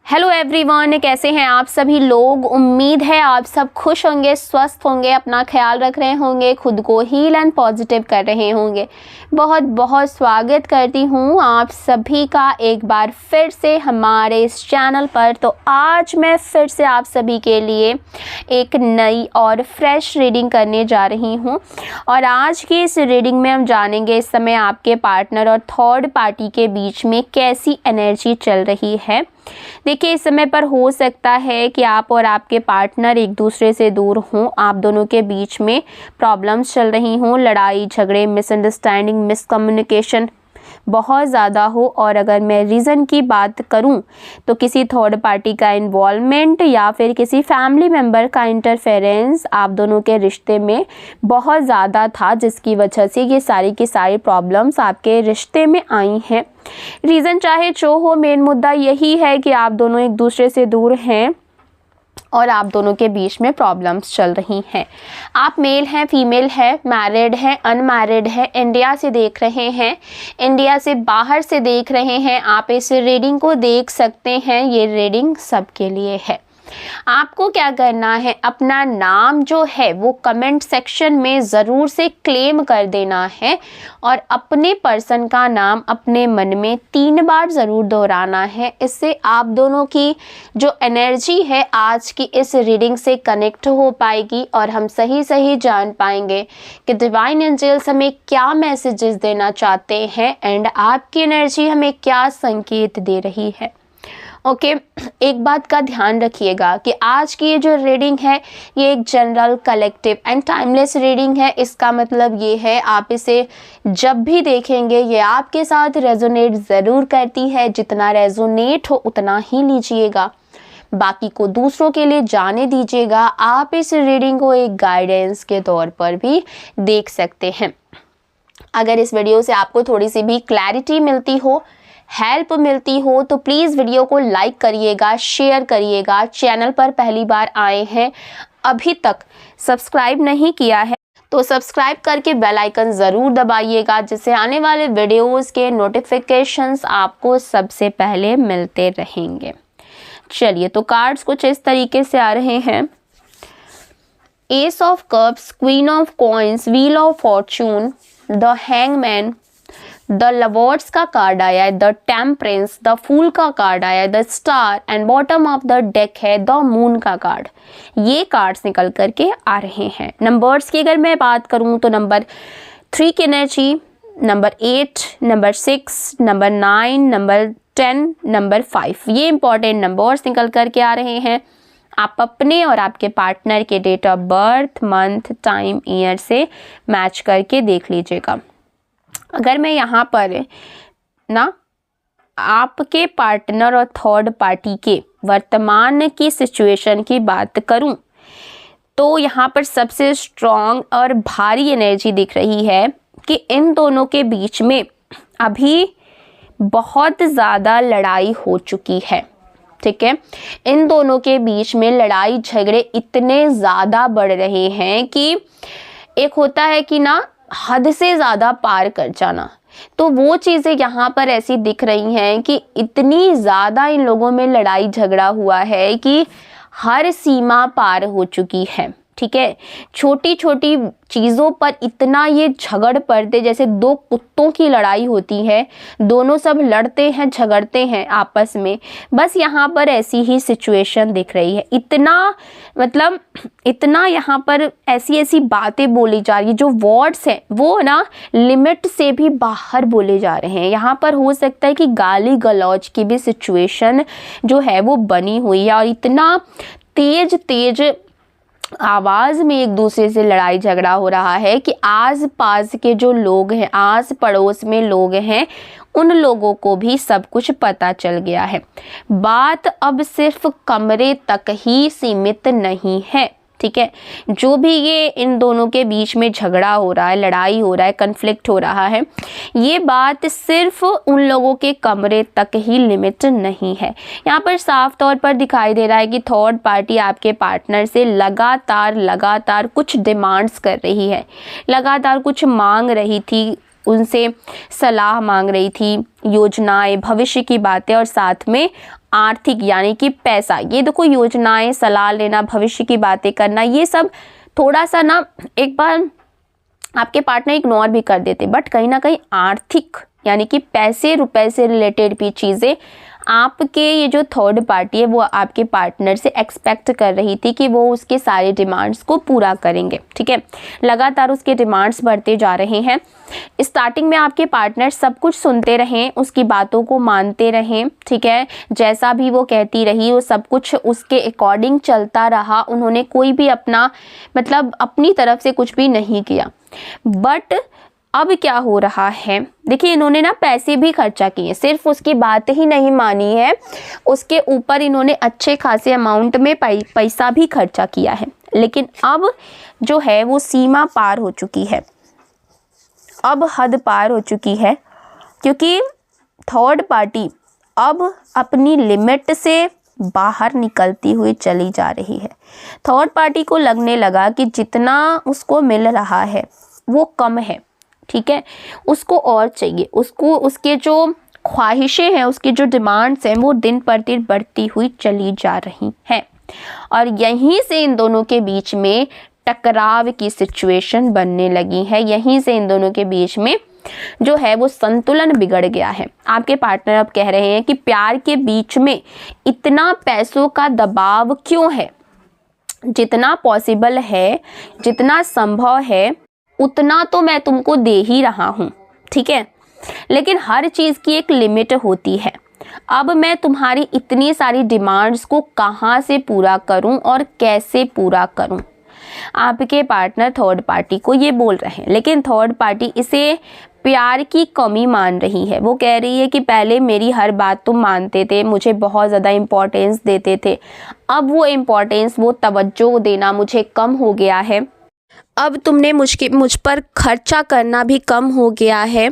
Hello everyone, कैसे हैं आप सभी लोग। उम्मीद है आप सब खुश होंगे, स्वस्थ होंगे, अपना ख्याल रख रहे होंगे, खुद को हील एंड पॉजिटिव कर रहे होंगे। बहुत बहुत स्वागत करती हूँ आप सभी का एक बार फिर से हमारे इस चैनल पर। तो आज मैं फिर से आप सभी के लिए एक नई और फ्रेश रीडिंग करने जा रही हूँ और आज की इस रीडिंग में हम जानेंगे इस समय आपके पार्टनर और थर्ड पार्टी के बीच में कैसी एनर्जी चल रही है। देखिए, इस समय पर हो सकता है कि आप और आपके पार्टनर एक दूसरे से दूर हों, आप दोनों के बीच में प्रॉब्लम्स चल रही हों, लड़ाई झगड़े, मिसअंडरस्टैंडिंग, मिसकम्युनिकेशन बहुत ज़्यादा हो। और अगर मैं रीज़न की बात करूं तो किसी थर्ड पार्टी का इन्वॉल्वमेंट या फिर किसी फैमिली मेम्बर का इंटरफेरेंस आप दोनों के रिश्ते में बहुत ज़्यादा था, जिसकी वजह से ये सारी की सारी प्रॉब्लम्स आपके रिश्ते में आई हैं। रीज़न चाहे जो हो, मेन मुद्दा यही है कि आप दोनों एक दूसरे से दूर हैं और आप दोनों के बीच में प्रॉब्लम्स चल रही हैं। आप मेल हैं, फीमेल है, मैरिड हैं, अनमैरिड है, इंडिया से देख रहे हैं, इंडिया से बाहर से देख रहे हैं, आप इस रीडिंग को देख सकते हैं। ये रीडिंग सबके लिए है। आपको क्या करना है, अपना नाम जो है वो कमेंट सेक्शन में ज़रूर से क्लेम कर देना है और अपने पर्सन का नाम अपने मन में 3 बार ज़रूर दोहराना है। इससे आप दोनों की जो एनर्जी है आज की इस रीडिंग से कनेक्ट हो पाएगी और हम सही सही जान पाएंगे कि डिवाइन एंजल्स हमें क्या मैसेजेस देना चाहते हैं एंड आपकी एनर्जी हमें क्या संकेत दे रही है। ओके, एक बात का ध्यान रखिएगा कि आज की ये जो रीडिंग है ये एक general, collective and timeless reading है। इसका मतलब ये है आप इसे जब भी देखेंगे ये आपके साथ रेजोनेट ज़रूर करती है। जितना रेजोनेट हो उतना ही लीजिएगा, बाकी को दूसरों के लिए जाने दीजिएगा। आप इस रीडिंग को एक गाइडेंस के तौर पर भी देख सकते हैं। अगर इस वीडियो से आपको थोड़ी सी भी क्लैरिटी मिलती हो, हेल्प मिलती हो तो प्लीज़ वीडियो को लाइक करिएगा, शेयर करिएगा। चैनल पर पहली बार आए हैं, अभी तक सब्सक्राइब नहीं किया है तो सब्सक्राइब करके बेल आइकन ज़रूर दबाइएगा, जिससे आने वाले वीडियोस के नोटिफिकेशंस आपको सबसे पहले मिलते रहेंगे। चलिए, तो कार्ड्स कुछ इस तरीके से आ रहे हैं। S of cups, queen of coins, wheel of Fortune, the hangman, the lovers का कार्ड आया है, द टेम्परेंस, द फूल का कार्ड आया है, the star and bottom of the deck है द मून का कार्ड। ये कार्ड्स निकल करके आ रहे हैं। नंबर्स की अगर मैं बात करूं तो नंबर 3 की energy, number 8, number 6, number 9, number 10, number 5, ये इंपॉर्टेंट नंबर्स निकल करके आ रहे हैं। आप अपने और आपके पार्टनर के date of birth, month, time, year से मैच करके देख लीजिएगा। अगर मैं यहाँ पर ना आपके पार्टनर और थर्ड पार्टी के वर्तमान की सिचुएशन की बात करूं तो यहाँ पर सबसे स्ट्रॉन्ग और भारी एनर्जी दिख रही है कि इन दोनों के बीच में अभी बहुत ज़्यादा लड़ाई हो चुकी है। ठीक है, इन दोनों के बीच में लड़ाई झगड़े इतने ज़्यादा बढ़ रहे हैं कि एक होता है कि ना हद से ज़्यादा पार कर जाना, तो वो चीज़ें यहाँ पर ऐसी दिख रही हैं कि इतनी ज़्यादा इन लोगों में लड़ाई झगड़ा हुआ है कि हर सीमा पार हो चुकी है। ठीक है, छोटी छोटी चीज़ों पर इतना ये झगड़ पड़ते, जैसे 2 कुत्तों की लड़ाई होती है, दोनों सब लड़ते हैं, झगड़ते हैं आपस में, बस यहाँ पर ऐसी ही सिचुएशन दिख रही है। इतना यहाँ पर ऐसी ऐसी बातें बोली जा रही है, जो वर्ड्स हैं वो ना लिमिट से भी बाहर बोले जा रहे हैं। यहाँ पर हो सकता है कि गाली गलौज की भी सिचुएशन जो है वो बनी हुई है और इतना तेज आवाज़ में एक दूसरे से लड़ाई झगड़ा हो रहा है कि आस पास के जो लोग हैं, आस पड़ोस में लोग हैं, उन लोगों को भी सब कुछ पता चल गया है। बात अब सिर्फ कमरे तक ही सीमित नहीं है। ठीक है, जो भी ये इन दोनों के बीच में झगड़ा हो रहा है, लड़ाई हो रहा है, कन्फ्लिक्ट हो रहा है, ये बात सिर्फ उन लोगों के कमरे तक ही लिमिट नहीं है। यहाँ पर साफ तौर पर दिखाई दे रहा है कि थर्ड पार्टी आपके पार्टनर से लगातार कुछ डिमांड्स कर रही है, लगातार कुछ मांग रही थी, उनसे सलाह मांग रही थी, योजनाएं, भविष्य की बातें और साथ में आर्थिक यानी कि पैसा, ये देखो योजनाएं, सलाह लेना, भविष्य की बातें करना, ये सब थोड़ा सा ना एक बार आपके पार्टनर इग्नोर भी कर देते, बट कहीं ना कहीं आर्थिक यानी कि पैसे रुपए से रिलेटेड भी चीज़ें आपके ये जो थर्ड पार्टी है वो आपके पार्टनर से एक्सपेक्ट कर रही थी कि वो उसके सारे डिमांड्स को पूरा करेंगे। ठीक है, लगातार उसके डिमांड्स बढ़ते जा रहे हैं। स्टार्टिंग में आपके पार्टनर सब कुछ सुनते रहें, उसकी बातों को मानते रहें। ठीक है, जैसा भी वो कहती रही वो सब कुछ उसके अकॉर्डिंग चलता रहा, उन्होंने कोई भी अपना मतलब अपनी तरफ से कुछ भी नहीं किया। बट अब क्या हो रहा है, देखिए इन्होंने ना पैसे भी खर्चा किए, सिर्फ उसकी बात ही नहीं मानी है, उसके ऊपर इन्होंने अच्छे खासे अमाउंट में पैसा भी खर्चा किया है। लेकिन अब जो है वो सीमा पार हो चुकी है, अब हद पार हो चुकी है, क्योंकि थर्ड पार्टी अब अपनी लिमिट से बाहर निकलती हुई चली जा रही है। थर्ड पार्टी को लगने लगा कि जितना उसको मिल रहा है वो कम है। ठीक है, उसको और चाहिए, उसको उसके जो ख्वाहिशें हैं, उसकी जो डिमांड्स हैं वो दिन पर दिन बढ़ती हुई चली जा रही हैं। और यहीं से इन दोनों के बीच में टकराव की सिचुएशन बनने लगी है, यहीं से इन दोनों के बीच में जो है वो संतुलन बिगड़ गया है। आपके पार्टनर अब कह रहे हैं कि प्यार के बीच में इतना पैसों का दबाव क्यों है, जितना पॉसिबल है, जितना संभव है उतना तो मैं तुमको दे ही रहा हूँ। ठीक है, लेकिन हर चीज़ की एक लिमिट होती है। अब मैं तुम्हारी इतनी सारी डिमांड्स को कहाँ से पूरा करूँ और कैसे पूरा करूँ, आपके पार्टनर थर्ड पार्टी को ये बोल रहे हैं। लेकिन थर्ड पार्टी इसे प्यार की कमी मान रही है। वो कह रही है कि पहले मेरी हर बात तुम मानते थे, मुझे बहुत ज़्यादा इम्पोर्टेंस देते थे, अब वो इम्पोर्टेंस, वो तवज्जो देना मुझे कम हो गया है। अब तुमने मुझ पर खर्चा करना भी कम हो गया है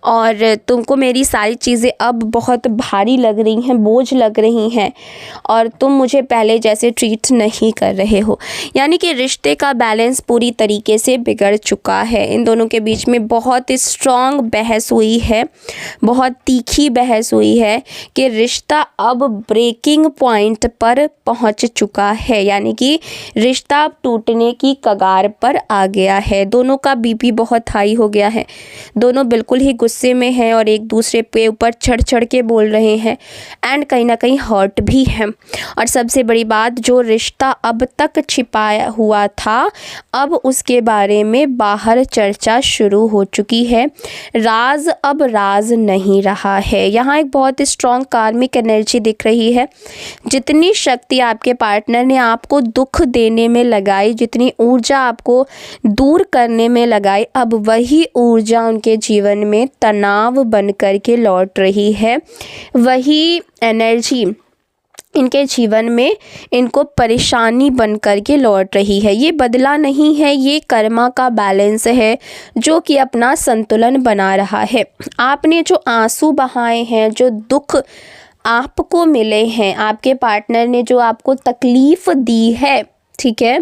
और तुमको मेरी सारी चीज़ें अब बहुत भारी लग रही हैं, बोझ लग रही हैं, और तुम मुझे पहले जैसे ट्रीट नहीं कर रहे हो। यानी कि रिश्ते का बैलेंस पूरी तरीके से बिगड़ चुका है। इन दोनों के बीच में बहुत स्ट्रॉन्ग बहस हुई है, बहुत तीखी बहस हुई है कि रिश्ता अब ब्रेकिंग पॉइंट पर पहुंच चुका है, यानी कि रिश्ता टूटने की कगार पर आ गया है। दोनों का बीपी बहुत हाई हो गया है, दोनों बिल्कुल ही गुस्से में हैं और एक दूसरे पे ऊपर चढ़ चढ़ के बोल रहे हैं एंड कहीं ना कहीं हर्ट भी है। और सबसे बड़ी बात, जो रिश्ता अब तक छिपाया हुआ था अब उसके बारे में बाहर चर्चा शुरू हो चुकी है। राज अब राज नहीं रहा है। यहाँ एक बहुत स्ट्रॉन्ग कार्मिक एनर्जी दिख रही है। जितनी शक्ति आपके पार्टनर ने आपको दुख देने में लगाई, जितनी ऊर्जा आपको दूर करने में लगाई, अब वही ऊर्जा उनके जीवन में तनाव बन कर के लौट रही है। वही एनर्जी इनके जीवन में इनको परेशानी बन कर के लौट रही है। ये बदला नहीं है, ये कर्मा का बैलेंस है जो कि अपना संतुलन बना रहा है। आपने जो आंसू बहाए हैं, जो दुख आपको मिले हैं, आपके पार्टनर ने जो आपको तकलीफ़ दी है, ठीक है,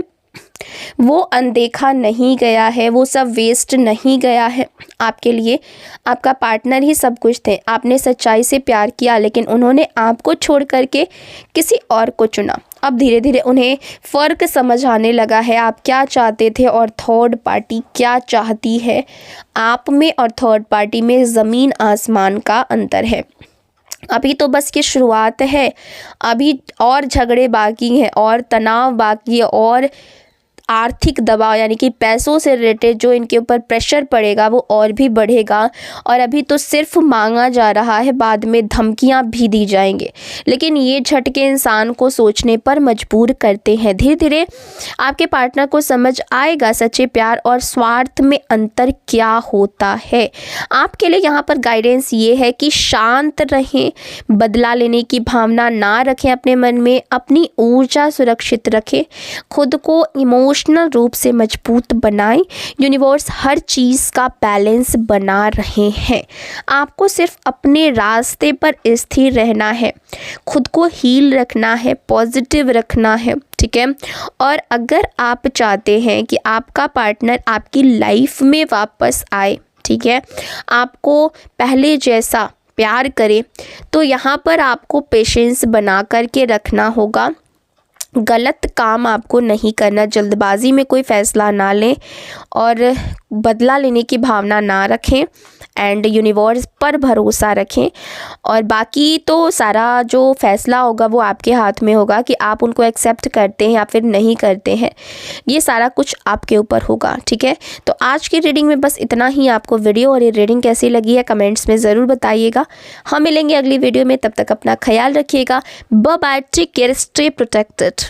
वो अनदेखा नहीं गया है, वो सब वेस्ट नहीं गया है आपके लिए। आपका पार्टनर ही सब कुछ थे। आपने सच्चाई से प्यार किया, लेकिन उन्होंने आपको छोड़ करके किसी और को चुना। अब धीरे धीरे उन्हें फ़र्क समझ आने लगा है आप क्या चाहते थे और थर्ड पार्टी क्या चाहती है। आप में और थर्ड पार्टी में ज़मीन आसमान का अंतर है। अभी तो बस ये शुरुआत है, अभी और झगड़े बाकी हैं और तनाव बाकी है और आर्थिक दबाव यानी कि पैसों से रिलेटेड जो इनके ऊपर प्रेशर पड़ेगा वो और भी बढ़ेगा। और अभी तो सिर्फ मांगा जा रहा है, बाद में धमकियां भी दी जाएंगे। लेकिन ये झटके इंसान को सोचने पर मजबूर करते हैं। धीरे धीरे आपके पार्टनर को समझ आएगा सच्चे प्यार और स्वार्थ में अंतर क्या होता है। आपके लिए यहाँ पर गाइडेंस ये है कि शांत रहें, बदला लेने की भावना ना रखें अपने मन में, अपनी ऊर्जा सुरक्षित रखें, खुद को इमोशनल रूप से मजबूत बनाएं। यूनिवर्स हर चीज़ का बैलेंस बना रहे हैं। आपको सिर्फ अपने रास्ते पर स्थिर रहना है, खुद को हील रखना है, पॉजिटिव रखना है, ठीक है। और अगर आप चाहते हैं कि आपका पार्टनर आपकी लाइफ में वापस आए, ठीक है, आपको पहले जैसा प्यार करे, तो यहाँ पर आपको पेशेंस बना कर के रखना होगा। गलत काम आपको नहीं करना, जल्दबाजी में कोई फ़ैसला ना लें और बदला लेने की भावना ना रखें एंड यूनिवर्स पर भरोसा रखें। और बाकी तो सारा जो फ़ैसला होगा वो आपके हाथ में होगा कि आप उनको एक्सेप्ट करते हैं या फिर नहीं करते हैं, ये सारा कुछ आपके ऊपर होगा। ठीक है, तो आज की रीडिंग में बस इतना ही। आपको वीडियो और ये रीडिंग कैसी लगी है कमेंट्स में ज़रूर बताइएगा। हम मिलेंगे अगली वीडियो में, तब तक अपना ख्याल रखिएगा। Bye bye, take care, stay protected.